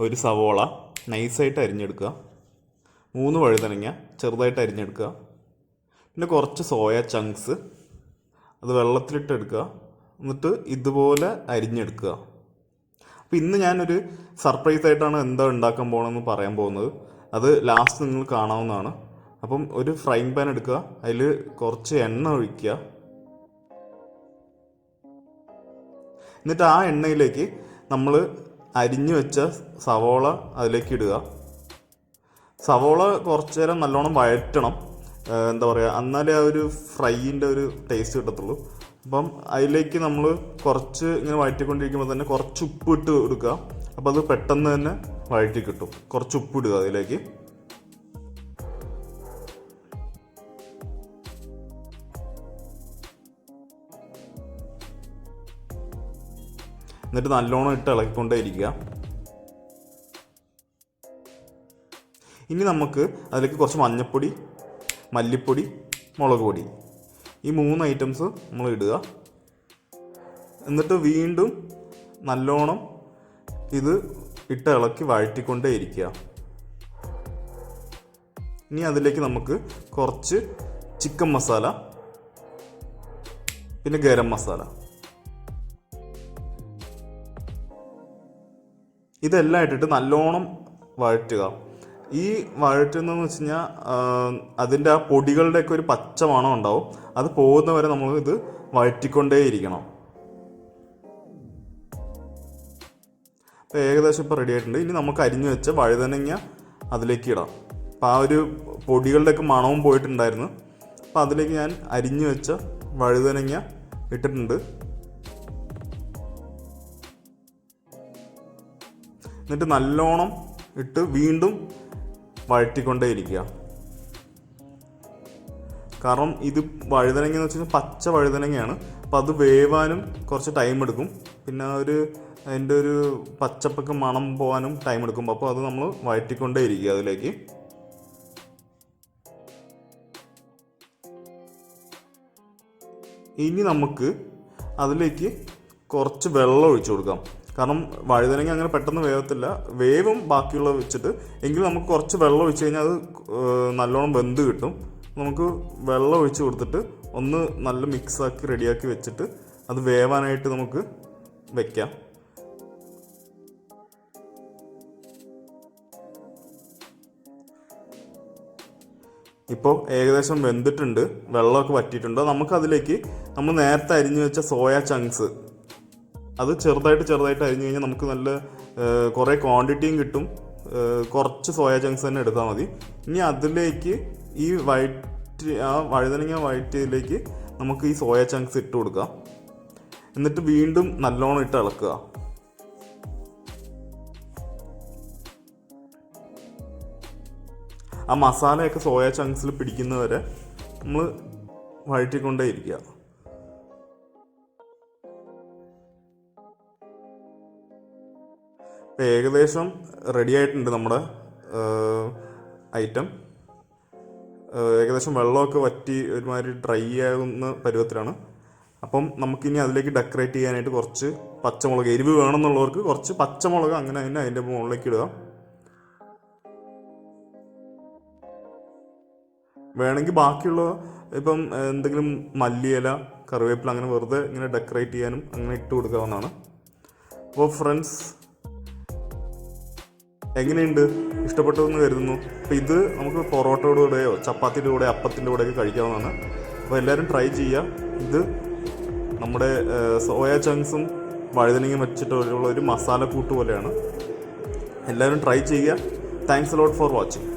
ഒരു സവോള നൈസായിട്ട് അരിഞ്ഞെടുക്കുക, 3 വഴുതനങ്ങ ചെറുതായിട്ട് അരിഞ്ഞെടുക്കുക, പിന്നെ കുറച്ച് സോയ ചങ്ക്സ് അത് വെള്ളത്തിലിട്ടെടുക്കുക, എന്നിട്ട് ഇതുപോലെ അരിഞ്ഞെടുക്കുക. അപ്പോൾ ഇന്ന് ഞാനൊരു സർപ്രൈസ് ആയിട്ടാണ് എന്താ ഉണ്ടാക്കാൻ പോകണമെന്ന് പറയാൻ പോകുന്നത്. അത് ലാസ്റ്റ് നിങ്ങൾ കാണാവുന്നതാണ്. അപ്പം ഒരു ഫ്രൈങ് പാൻ എടുക്കുക, അതിൽ കുറച്ച് എണ്ണ ഒഴിക്കുക. എന്നിട്ട് ആ എണ്ണയിലേക്ക് നമ്മൾ അരിഞ്ഞു വെച്ച സവോള അതിലേക്ക് ഇടുക. സവോള കുറച്ച് നേരം നല്ലോണം വഴറ്റണം, എന്താ പറയുക, എന്നാലേ ആ ഒരു ഫ്രൈയിൻ്റെ ഒരു ടേസ്റ്റ് കിട്ടത്തുള്ളൂ. അപ്പം അതിലേക്ക് നമ്മൾ കുറച്ച് ഇങ്ങനെ വഴറ്റിക്കൊണ്ടിരിക്കുമ്പോൾ തന്നെ കുറച്ച് ഉപ്പ് ഇട്ട് കൊടുക്കുക. അപ്പോൾ അത് പെട്ടെന്ന് തന്നെ വഴറ്റി കിട്ടും. കുറച്ച് ഉപ്പ് ഇടുക അതിലേക്ക്. എന്നിട്ട് നല്ലോണം ഇട്ട് ഇളക്കിക്കൊണ്ടേ ഇരിക്കുക. ഇനി നമുക്ക് അതിലേക്ക് കുറച്ച് മഞ്ഞൾപ്പൊടി, മല്ലിപ്പൊടി, മുളക് പൊടി, ഈ 3 ഐറ്റംസ് നമ്മൾ ഇടുക. എന്നിട്ട് വീണ്ടും നല്ലോണം ഇത് ഇട്ട് ഇളക്കി വഴറ്റിക്കൊണ്ടേ ഇരിക്കുക. ഇനി അതിലേക്ക് നമുക്ക് കുറച്ച് ചിക്കൻ മസാല, പിന്നെ ഗരം മസാല, ഇതെല്ലാം ഇട്ടിട്ട് നല്ലോണം വഴറ്റുക. ഈ വഴറ്റുന്നതെന്ന് വെച്ച് കഴിഞ്ഞാൽ അതിൻ്റെ ആ പൊടികളുടെയൊക്കെ ഒരു പച്ച മണം ഉണ്ടാവും. അത് പോകുന്ന വരെ നമ്മൾ ഇത് വഴറ്റിക്കൊണ്ടേ ഇരിക്കണം. അപ്പോൾ ഏകദേശം ഇപ്പോൾ റെഡി ആയിട്ടുണ്ട്. ഇനി നമുക്ക് അരിഞ്ഞു വെച്ച വഴുതനങ്ങ അതിലേക്ക് ഇടാം. അപ്പോൾ ആ ഒരു പൊടികളുടെയൊക്കെ മണവും പോയിട്ടുണ്ടായിരുന്നു. അപ്പോൾ അതിലേക്ക് ഞാൻ അരിഞ്ഞു വെച്ച വഴുതനങ്ങ ഇട്ടിട്ടുണ്ട്. എന്നിട്ട് നല്ലോണം ഇട്ട് വീണ്ടും വഴറ്റിക്കൊണ്ടേ ഇരിക്കുക. കാരണം ഇത് വഴുതനങ്ങ എന്ന് വെച്ച് കഴിഞ്ഞാൽ പച്ച വഴുതനങ്ങയാണ്. അപ്പം അത് വേവാനും കുറച്ച് ടൈം എടുക്കും. പിന്നെ അതിൻ്റെ ഒരു പച്ചപ്പൊക്കെ മണം പോകാനും ടൈം എടുക്കും. അപ്പോൾ അത് നമ്മൾ വഴറ്റിക്കൊണ്ടേ ഇരിക്കുക അതിലേക്ക്. ഇനി നമുക്ക് അതിലേക്ക് കുറച്ച് വെള്ളം ഒഴിച്ചു കൊടുക്കാം. കാരണം വഴുതനങ്ങ അങ്ങനെ പെട്ടെന്ന് വേവത്തില്ല, വേവും ബാക്കിയുള്ളത് വെച്ചിട്ട്. എങ്കിലും നമുക്ക് കുറച്ച് വെള്ളം ഒഴിച്ച് കഴിഞ്ഞാൽ അത് നല്ലോണം വെന്ത് കിട്ടും. നമുക്ക് വെള്ളം ഒഴിച്ച് കൊടുത്തിട്ട് ഒന്ന് നല്ല മിക്സാക്കി റെഡിയാക്കി വെച്ചിട്ട് അത് വേവാനായിട്ട് നമുക്ക് വെക്കാം. ഇപ്പോൾ ഏകദേശം വെന്തിട്ടുണ്ട്, വെള്ളമൊക്കെ വറ്റിയിട്ടുണ്ട്. നമുക്കതിലേക്ക് നമ്മൾ നേരത്തെ അരിഞ്ഞു വെച്ച സോയ ചങ്ക്സ് അത് ചെറുതായിട്ട് അരിഞ്ഞു കഴിഞ്ഞാൽ നമുക്ക് നല്ല കുറേ ക്വാണ്ടിറ്റിയും കിട്ടും. കുറച്ച് സോയ ചങ്ക്സ് തന്നെ എടുത്താൽ മതി. ഇനി അതിലേക്ക് ഈ വഴുതനങ്ങ വഴറ്റിയതിലേക്ക് നമുക്ക് ഈ സോയ ചങ്ക്സ് ഇട്ട് കൊടുക്കാം. എന്നിട്ട് വീണ്ടും നല്ലോണം ഇട്ട് ഇളക്കുക. ആ മസാലയൊക്കെ സോയ ചങ്ക്സിൽ പിടിക്കുന്നവരെ നമ്മൾ വഴറ്റിക്കൊണ്ടേ ഇരിക്കുക. ഏകദേശം റെഡി ആയിട്ടുണ്ട് നമ്മുടെ ഐറ്റം. ഏകദേശം വെള്ളമൊക്കെ വറ്റി ഒരുമാതിരി ഡ്രൈ ആകുന്ന പരുവത്തിലാണ്. അപ്പം നമുക്കിനി അതിലേക്ക് ഡെക്കറേറ്റ് ചെയ്യാനായിട്ട് കുറച്ച് പച്ചമുളക്, എരിവ് വേണമെന്നുള്ളവർക്ക് കുറച്ച് പച്ചമുളക് അങ്ങനെ തന്നെ അതിൻ്റെ മുകളിലേക്ക് ഇടുക. വേണമെങ്കിൽ ബാക്കിയുള്ള ഇപ്പം എന്തെങ്കിലും മല്ലിയില, കറിവേപ്പില അങ്ങനെ വെറുതെ ഇങ്ങനെ ഡെക്കറേറ്റ് ചെയ്യാനും അങ്ങനെ ഇട്ട് കൊടുക്കാവുന്നതാണ്. അപ്പോൾ ഫ്രണ്ട്സ്, എങ്ങനെയുണ്ട്? ഇഷ്ടപ്പെട്ടതെന്ന് കരുതുന്നു. അപ്പോൾ ഇത് നമുക്ക് പൊറോട്ടയുടെ കൂടെയോ ചപ്പാത്തിയുടെ കൂടെ അപ്പത്തിൻ്റെ കൂടെയൊക്കെ കഴിക്കാവുന്നതാണ്. അപ്പോൾ എല്ലാവരും ട്രൈ ചെയ്യുക. ഇത് നമ്മുടെ സോയ ചങ്ക്സും വഴുതനങ്ങയും വെച്ചിട്ടുള്ള ഒരു മസാല കൂട്ട് പോലെയാണ്. എല്ലാവരും ട്രൈ ചെയ്യുക. Thanks a lot for watching.